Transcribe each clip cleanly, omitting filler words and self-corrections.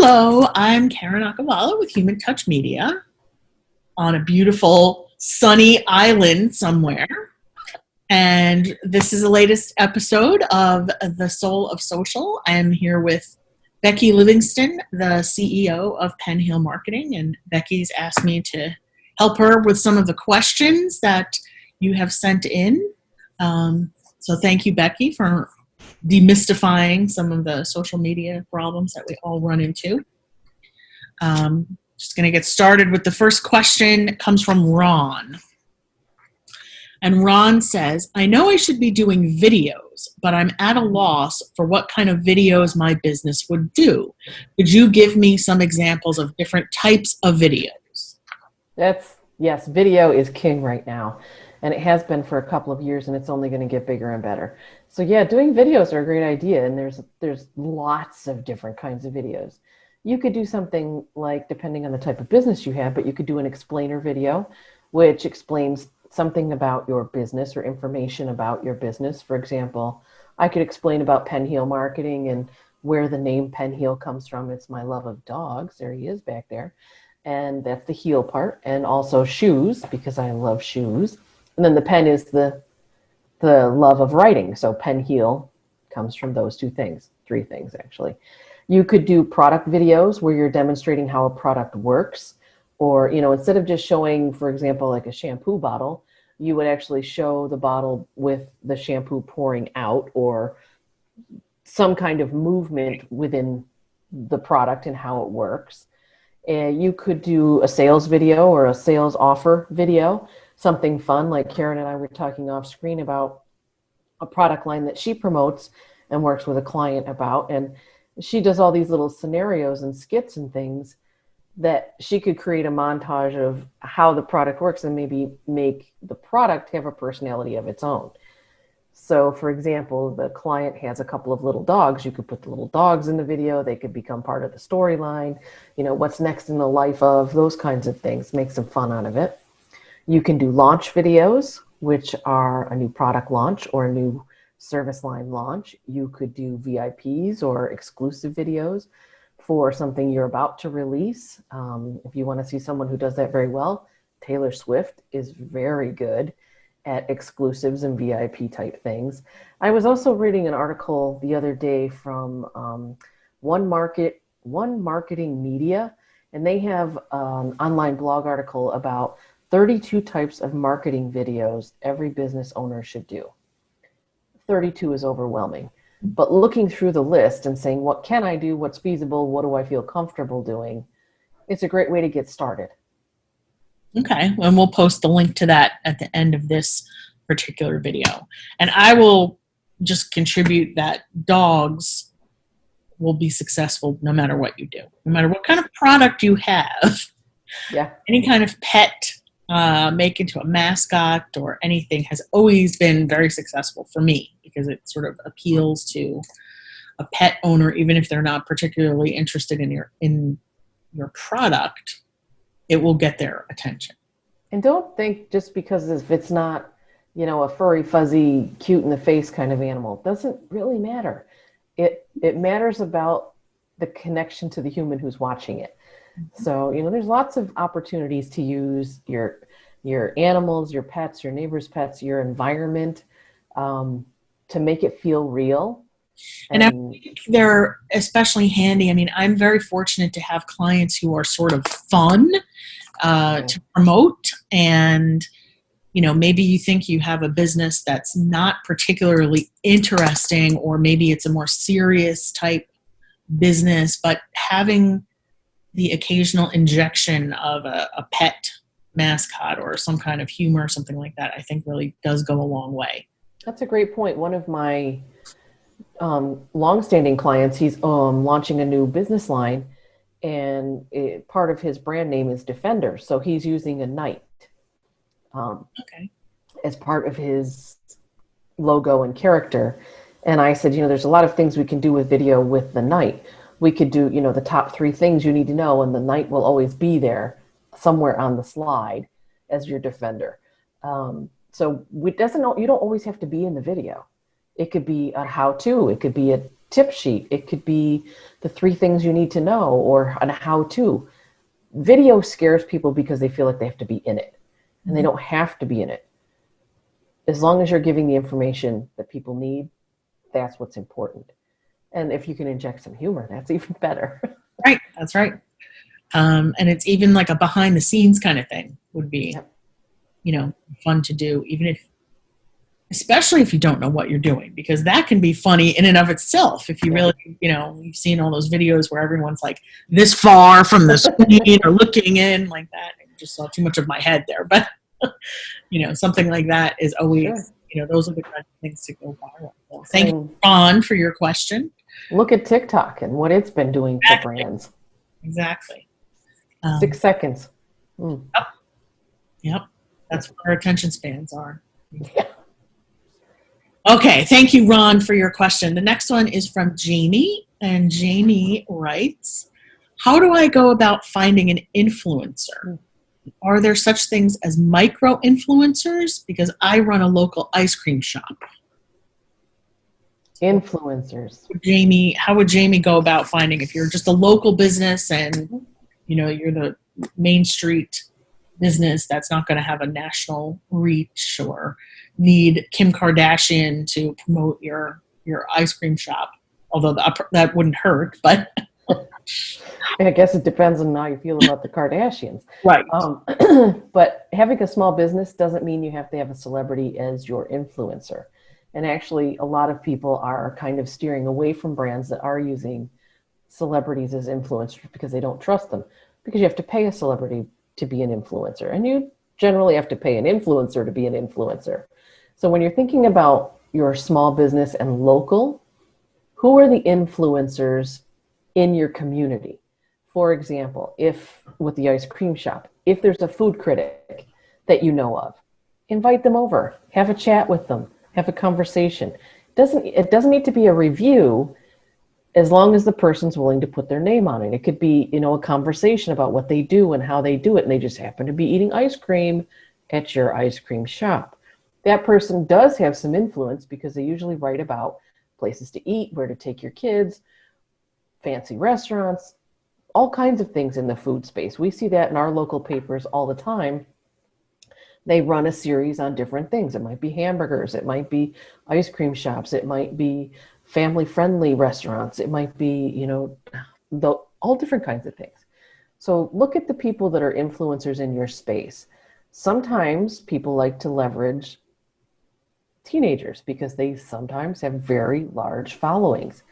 Hello, I'm Karen Akavala with Human Touch Media on a beautiful sunny island somewhere. And this is the latest episode of The Soul of Social. I'm here with Becky Livingston, the CEO of Penn Hill Marketing. And Becky's asked me to help her with some of the questions that you have sent in. So thank you, Becky, for demystifying some of the social media problems that we all run into. Just going to get started with the first question. It comes from Ron. And Ron says, I know I should be doing videos, but I'm at a loss for what kind of videos my business would do. Could you give me some examples of different types of videos? Yes, video is king right now. And it has been for a couple of years, and it's only going to get bigger and better. So yeah, doing videos are a great idea, and there's lots of different kinds of videos. You could do something like, depending on the type of business you have, but you could do an explainer video, which explains something about your business or information about your business. For example, I could explain about Penn Hill Marketing and where the name Penn Hill comes from. It's my love of dogs. There he is back there. And that's the heel part. And also shoes, because I love shoes. And then the pen is the love of writing. So Penn Heel comes from those two things, three things actually. You could do product videos where you're demonstrating how a product works. Or, instead of just showing, for example, like a shampoo bottle, you would actually show the bottle with the shampoo pouring out or some kind of movement within the product and how it works. You could do a sales video or a sales offer video. Something fun, like Karen and I were talking off screen about a product line that she promotes and works with a client about. And she does all these little scenarios and skits and things that she could create a montage of how the product works and maybe make the product have a personality of its own. So for example, the client has a couple of little dogs. You could put the little dogs in the video. They could become part of the storyline. What's next in the life of, those kinds of things. Make some fun out of it. You can do launch videos, which are a new product launch or a new service line launch. You could do VIPs or exclusive videos for something you're about to release. If you want to see someone who does that very well, Taylor Swift is very good at exclusives and VIP type things. I was also reading an article the other day from One Marketing Media, and they have an online blog article about 32 types of marketing videos every business owner should do. 32 is overwhelming. But looking through the list and saying, what can I do? What's feasible? What do I feel comfortable doing? It's a great way to get started. Okay, and we'll post the link to that at the end of this particular video. And I will just contribute that dogs will be successful no matter what you do, no matter what kind of product you have. Yeah. Any kind of pet, make into a mascot or anything has always been very successful for me because it sort of appeals to a pet owner, even if they're not particularly interested in your product, it will get their attention. And don't think just because if it's not, a furry, fuzzy, cute in the face kind of animal, doesn't really matter. It matters about the connection to the human who's watching it. So, there's lots of opportunities to use your animals, your pets, your neighbor's pets, your environment, to make it feel real. And I think they're especially handy. I mean, I'm very fortunate to have clients who are sort of fun to promote. And, maybe you think you have a business that's not particularly interesting, or maybe it's a more serious type business, but having the occasional injection of a pet mascot or some kind of humor or something like that, I think really does go a long way. That's a great point. One of my longstanding clients, he's launching a new business line, and part of his brand name is Defender. So he's using a knight as part of his logo and character. And I said, there's a lot of things we can do with video with the knight. We could do, the top 3 things you need to know, and the knight will always be there somewhere on the slide as your defender. So you don't always have to be in the video. It could be a how-to. It could be tip sheet. It could be the 3 things you need to know or on how to. Video scares people because they feel like they have to be in it, and they don't have to be in it. As long as you're giving the information that people need, that's what's important. And if you can inject some humor, that's even better. Right, that's right. And it's even like a behind the scenes kind of thing would be, Yep. Fun to do, especially if you don't know what you're doing, because that can be funny in and of itself. If you really, you've seen all those videos where everyone's like this far from the screen or looking in like that. I just saw too much of my head there, but something like that is always, those are the kind of things to go viral. So thank you, Ron, for your question. Look at TikTok and what it's been doing for brands. Exactly. 6 seconds. Yep. That's what our attention spans are. Yeah. Okay. Thank you, Ron, for your question. The next one is from Jamie, and Jamie writes, how do I go about finding an influencer? Are there such things as micro influencers? Because I run a local ice cream shop. Influencers. How would Jamie go about finding, if you're just a local business and you're the Main Street business that's not going to have a national reach or need Kim Kardashian to promote your ice cream shop, although that wouldn't hurt, but I guess it depends on how you feel about the Kardashians. Right. But having a small business doesn't mean you have to have a celebrity as your influencer. And actually, a lot of people are kind of steering away from brands that are using celebrities as influencers because they don't trust them. Because you have to pay a celebrity to be an influencer. And you generally have to pay an influencer to be an influencer. So when you're thinking about your small business and local, who are the influencers in your community? For example, with the ice cream shop, if there's a food critic that you know of, invite them over, have a chat with them, have a conversation. It doesn't need to be a review as long as the person's willing to put their name on it. It could be, a conversation about what they do and how they do it, and they just happen to be eating ice cream at your ice cream shop. That person does have some influence because they usually write about places to eat, where to take your kids, fancy restaurants, all kinds of things in the food space. We see that in our local papers all the time. They run a series on different things. It might be hamburgers. It might be ice cream shops. It might be family-friendly restaurants. It might be, all different kinds of things. So look at the people that are influencers in your space. Sometimes people like to leverage teenagers because they sometimes have very large followings.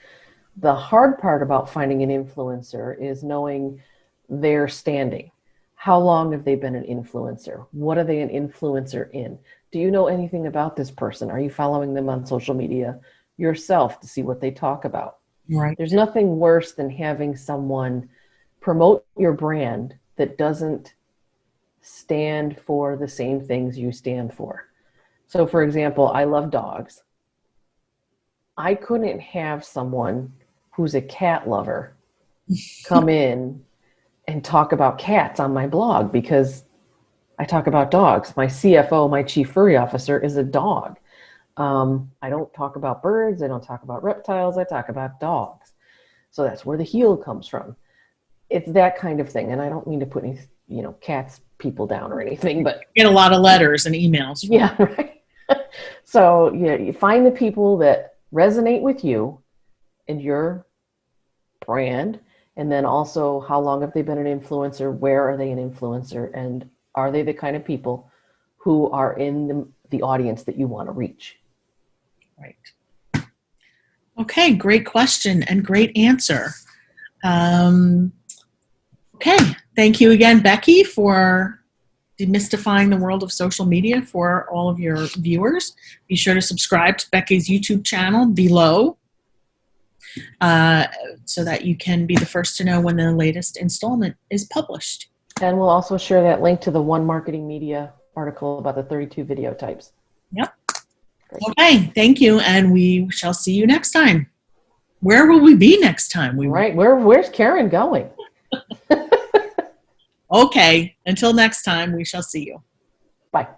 The hard part about finding an influencer is knowing their standing. How long have they been an influencer? What are they an influencer in? Do you know anything about this person? Are you following them on social media yourself to see what they talk about? Right. There's nothing worse than having someone promote your brand that doesn't stand for the same things you stand for. So for example, I love dogs. I couldn't have someone who's a cat lover come in and talk about cats on my blog because I talk about dogs. My CFO, my chief furry officer, is a dog. I don't talk about birds. I don't talk about reptiles. I talk about dogs. So that's where the heel comes from. It's that kind of thing. And I don't mean to put any, cats people down or anything, but get a lot of letters and emails. Yeah, right. So you find the people that resonate with you and your brand. And then also, how long have they been an influencer? Where are they an influencer? And are they the kind of people who are in the audience that you want to reach? Right. Okay, great question and great answer. Okay, thank you again, Becky, for demystifying the world of social media for all of your viewers. Be sure to subscribe to Becky's YouTube channel below. So that you can be the first to know when the latest installment is published. And we'll also share that link to the One Marketing Media article about the 32 video types. Yep. Great. Okay, thank you, and we shall see you next time. Where will we be next time? Where's Karen going? Okay, until next time, we shall see you. Bye.